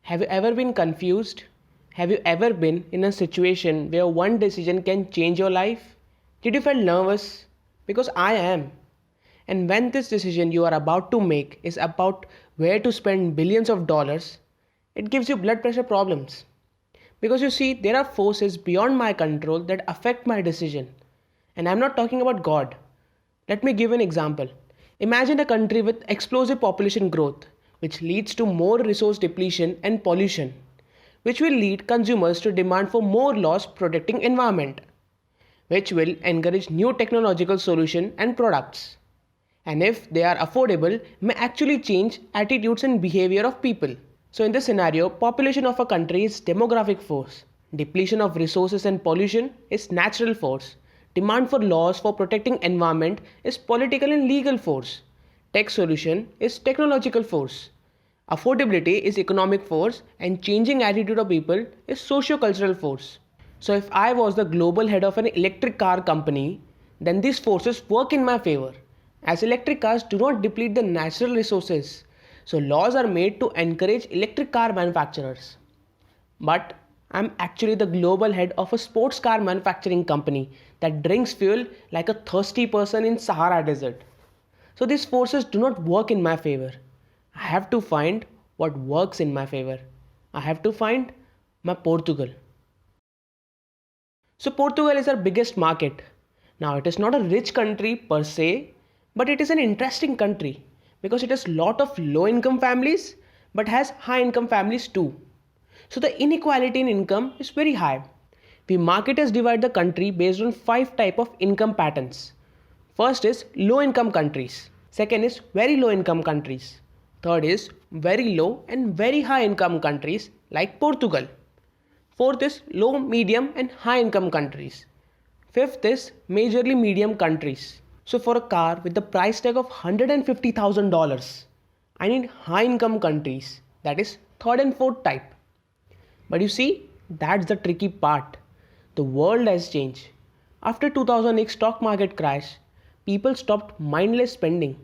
Have you ever been confused? Have you ever been in a situation where one decision can change your life? Did you feel nervous? Because I am. And when this decision you are about to make is about where to spend billions of dollars, it gives you blood pressure problems. Because you see, there are forces beyond my control that affect my decision. And I'm not talking about God. Let me give an example. Imagine a country with explosive population growth, which leads to more resource depletion and pollution, which will lead consumers to demand for more laws protecting environment, which will encourage new technological solutions and products. And if they are affordable, may actually change attitudes and behavior of people. So in this scenario, population of a country is demographic force. Depletion of resources and pollution is natural force. Demand for laws for protecting environment is political and legal force. Tech solution is technological force. Affordability is economic force and changing attitude of people is socio-cultural force. So if I was the global head of an electric car company, then these forces work in my favor. As electric cars do not deplete the natural resources, so laws are made to encourage electric car manufacturers. But I'm actually the global head of a sports car manufacturing company that drinks fuel like a thirsty person in Sahara Desert. So these forces do not work in my favor. I have to find what works in my favor. I have to find my Portugal. So Portugal is our biggest market. Now it is not a rich country per se, but it is an interesting country because it has lot of low income families but has high income families too. So the inequality in income is very high. We marketers divide the country based on five type of income patterns. First is low income countries. Second is very low income countries. Third is very low and very high income countries like Portugal. Fourth is low, medium and high income countries. Fifth is majorly medium countries. So for a car with the price tag of $150,000, I need high income countries, that is third and fourth type. But you see, that's the tricky part. The world has changed. After 2008 stock market crash, people stopped mindless spending.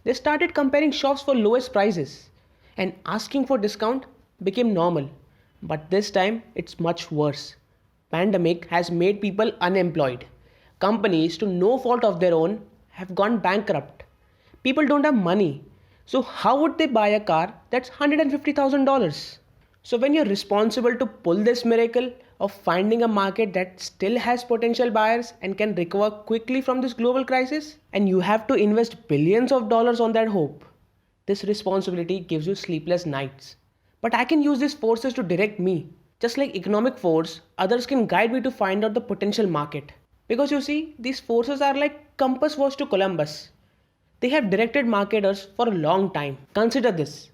They started comparing shops for lowest prices and asking for discount became normal. But this time it's much worse. Pandemic has made people unemployed. Companies to no fault of their own have gone bankrupt. People don't have money. So how would they buy a car that's $150,000? So when you're responsible to pull this miracle of finding a market that still has potential buyers and can recover quickly from this global crisis, and you have to invest billions of dollars on that hope, this responsibility gives you sleepless nights. But I can use these forces to direct me. Just like economic force, others can guide me to find out the potential market. Because you see, these forces are like compass was to Columbus. They have directed marketers for a long time. Consider this.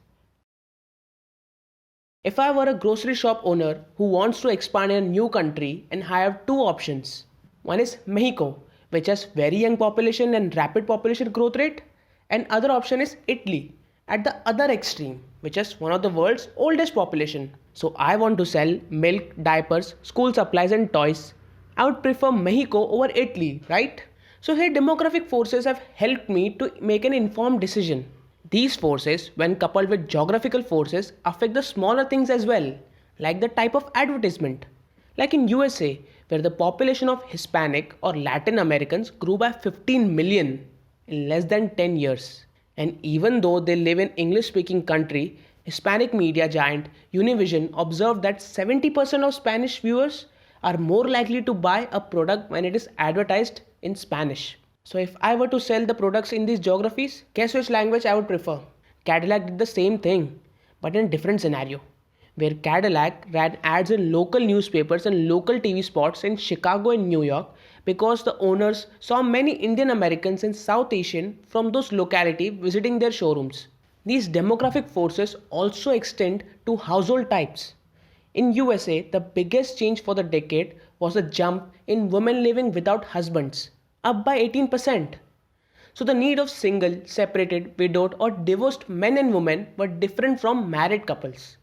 If I were a grocery shop owner who wants to expand in a new country and I have two options. One is Mexico, which has very young population and rapid population growth rate. And other option is Italy, at the other extreme, which has one of the world's oldest population. So I want to sell milk, diapers, school supplies and toys. I would prefer Mexico over Italy, right? So here demographic forces have helped me to make an informed decision. These forces, when coupled with geographical forces, affect the smaller things as well, like the type of advertisement. Like in USA, where the population of Hispanic or Latin Americans grew by 15 million in less than 10 years. And even though they live in English-speaking country, Hispanic media giant Univision observed that 70% of Spanish viewers are more likely to buy a product when it is advertised in Spanish. So if I were to sell the products in these geographies, guess which language I would prefer? Cadillac did the same thing, but in a different scenario, where Cadillac ran ads in local newspapers and local TV spots in Chicago and New York because the owners saw many Indian Americans and South Asian from those localities visiting their showrooms. These demographic forces also extend to household types. In USA, the biggest change for the decade was a jump in women living without husbands, up by 18%. So the need of single, separated, widowed or divorced men and women were different from married couples.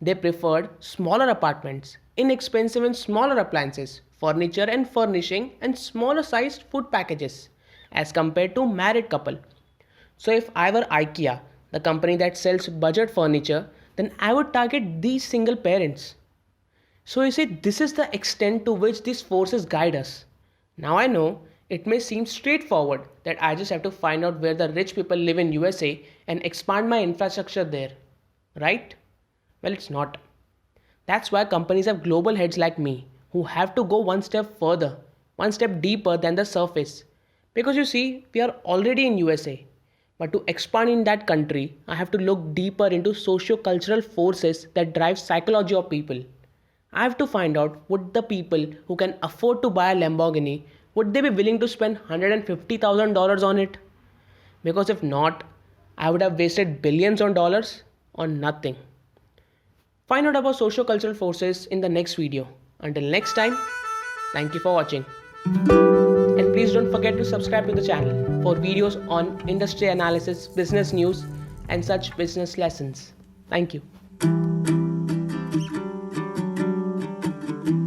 They preferred smaller apartments, inexpensive and smaller appliances, furniture and furnishing and smaller sized food packages as compared to married couple. So if I were IKEA, the company that sells budget furniture, then I would target these single parents. So you see, this is the extent to which these forces guide us. Now I know it may seem straightforward that I just have to find out where the rich people live in USA and expand my infrastructure there. Right? Well, it's not. That's why companies have global heads like me who have to go one step further, one step deeper than the surface. Because you see, we are already in USA. But to expand in that country, I have to look deeper into socio-cultural forces that drive psychology of people. I have to find out would the people who can afford to buy a Lamborghini would they be willing to spend $150,000 on it? Because if not, I would have wasted billions on dollars on nothing. Find out about socio-cultural forces in the next video. Until next time, thank you for watching. And please don't forget to subscribe to the channel for videos on industry analysis, business news, and such business lessons. Thank you.